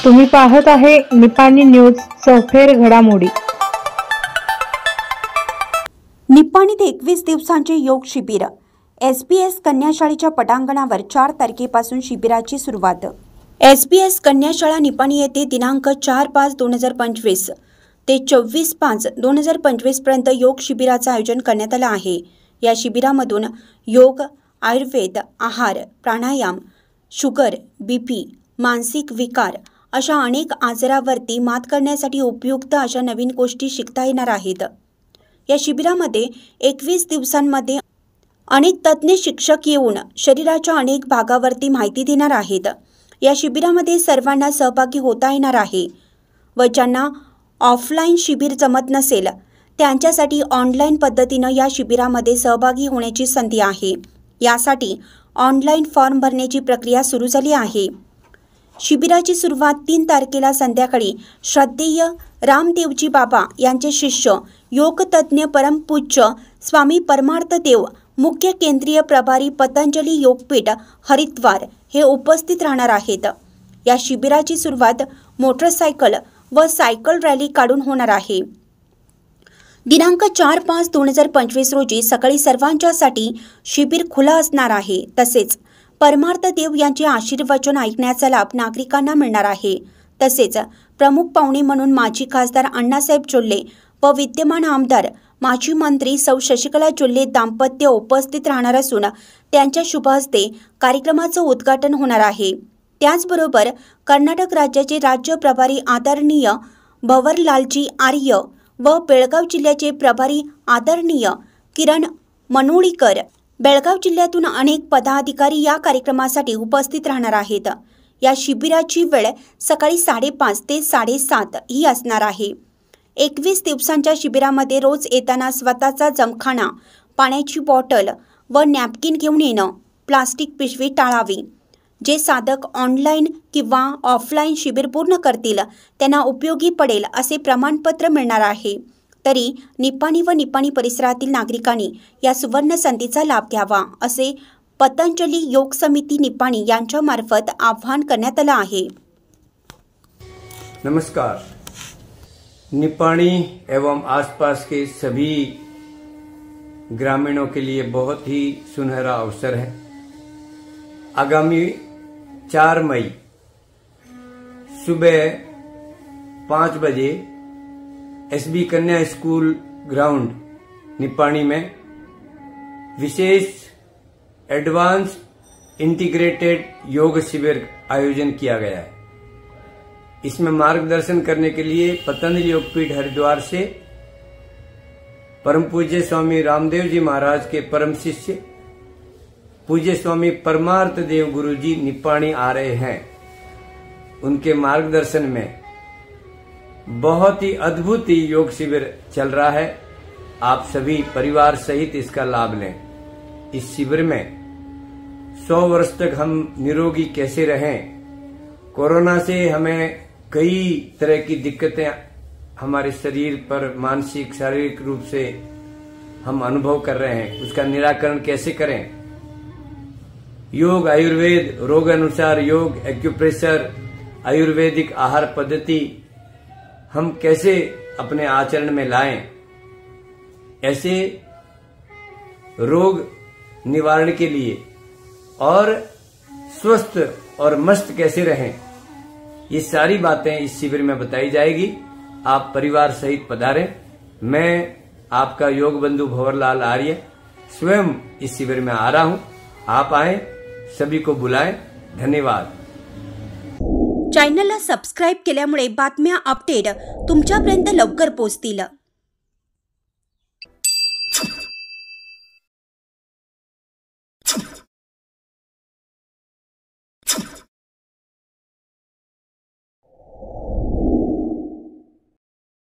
तुम्ही पाहत आहे निपाणी न्यूज चौफेर घडामोडी। निपाणीत 21 दिवसांचे योग शिबिर। SBS कन्याशाळेच्या पटांगणावर 4 तारखेपासून शिबिराची सुरुवात। SBS कन्याशाळा निपाणी येथे दिनांक 4/5/2025 ते 24/5/2025 पर्यंत योग शिबिराचे आयोजन करण्यात आले आहे। या शिबिरामधून योग, आयुर्वेद, आहार, प्राणायाम, शुगर, बीपी, मानसिक विकार अशा अनेक आजारावरती मात करण्यासाठी उपयुक्त अशा नवीन गोष्टी शिकता येणार आहेत। या शिबिरामध्ये 21 दिवसांमध्ये अनेक तज्ञ शिक्षक येऊन शरीराच्या अनेक भागावरती माहिती देणार आहेत। या शिबिरामध्ये सर्वांना सहभागी होता येणार आहे व ज्यांना ऑफलाईन शिबिर जमत नसेल त्यांच्यासाठी ऑनलाईन पद्धतीने या शिबिरामध्ये सहभागी होण्याची संधी आहे। यासाठी ऑनलाईन फॉर्म भरण्याची प्रक्रिया सुरू झाली आहे। शिबिराची सुरुवात 3 तारखेला संध्याकाळी श्रद्धेय रामदेवजी बाबा यांचे शिष्य योगतज्ञ परमपूज्य स्वामी परमार्थ देव, मुख्य केंद्रीय प्रभारी पतंजली योगपीठ हरिद्वार हे उपस्थित राहणार आहेत। या शिबिराची सुरुवात मोटरसायकल व सायकल रॅली काढून होणार आहे। दिनांक 4/5/2025 रोजी सकाळी सर्वांच्यासाठी शिबिर खुला असणार आहे। तसेच परमार्थ देव यांचे आशीर्वचन ऐकण्याचा लाभ नागरिकांना मिळणार आहे। तसेच प्रमुख पाहुणे म्हणून माजी खासदार अण्णासाहेब जोल्ले व विद्यमान आमदार माजी मंत्री सौ शशिकला जोल्ले दाम्पत्य उपस्थित राहणार असून त्यांच्या शुभ हस्ते कार्यक्रमाचे उद्घाटन होणार आहे। त्याचबरोबर कर्नाटक राज्याचे राज्य प्रभारी आदरणीय भवरलालजी आर्य व बेळगाव जिल्ह्याचे प्रभारी आदरणीय किरण मनोळीकर, बेळगाव जिल्ह्यातून अनेक पदाधिकारी या कार्यक्रमासाठी उपस्थित राहणार आहेत। या शिबिराची वेळ सकाळी 5:30 ते 7:30 ही असणार आहे। 21 दिवसांच्या शिबिरामध्ये रोज येताना स्वतःचा जमखाना, पाण्याची बॉटल व नॅपकिन घेऊन येणं, प्लास्टिक पिशवी टाळावी। जे साधक ऑनलाईन किंवा ऑफलाईन शिबिर पूर्ण करतील त्यांना उपयोगी पडेल असे प्रमाणपत्र मिळणार आहे। तरी निपाणी व निपाणी परिसरातील नागरिकांनी या सुवर्ण संधीचा लाभ घ्यावा असे पतंजली योग समिति निपाणी यांच्या मार्फत आवाहन करण्यात आले आहे। नमस्कार। निपाणी एवं आसपास के सभी ग्रामीणों के लिए बहुत ही सुनहरा अवसर है। आगामी 4 मई सुबह 5 बजे SB कन्या स्कूल ग्राउंड निपाणी में विशेष एडवांस इंटीग्रेटेड योग शिविर आयोजन किया गया है। इसमें मार्गदर्शन करने के लिए पतंजलि योगपीठ हरिद्वार से परम पूज्य स्वामी रामदेव जी महाराज के परम शिष्य पूज्य स्वामी परमार्थ देव गुरुजी निपाणी आ रहे हैं। उनके मार्गदर्शन में बहुत ही अद्भुत योग शिविर चल रहा है। आप सभी परिवार सहित इसका लाभ लें। इस शिविर में 100 वर्ष तक हम निरोगी कैसे रहें, कोरोना से हमें कई तरह की दिक्कतें हमारे शरीर पर मानसिक शारीरिक रूप से हम अनुभव कर रहे हैं, उसका निराकरण कैसे करें। योग, आयुर्वेद, रोग अनुसार योग, एक्यूप्रेशर, आयुर्वेदिक आहार पद्धति हम कैसे अपने आचरण में लाएं, ऐसे रोग निवारण के लिए और स्वस्थ और मस्त कैसे रहें, ये सारी बातें इस शिविर में बताई जाएगी। आप परिवार सहित पधारें। मैं आपका योग बंधु भवरलाल आर्य स्वयं इस शिविर में आ रहा हूं। आप आए, सभी को बुलाएं। धन्यवाद। चॅनलला सबस्क्राइब केल्यामुळे बातम्या अपडेट तुमच्यापर्यंत लवकर पोहोचतील।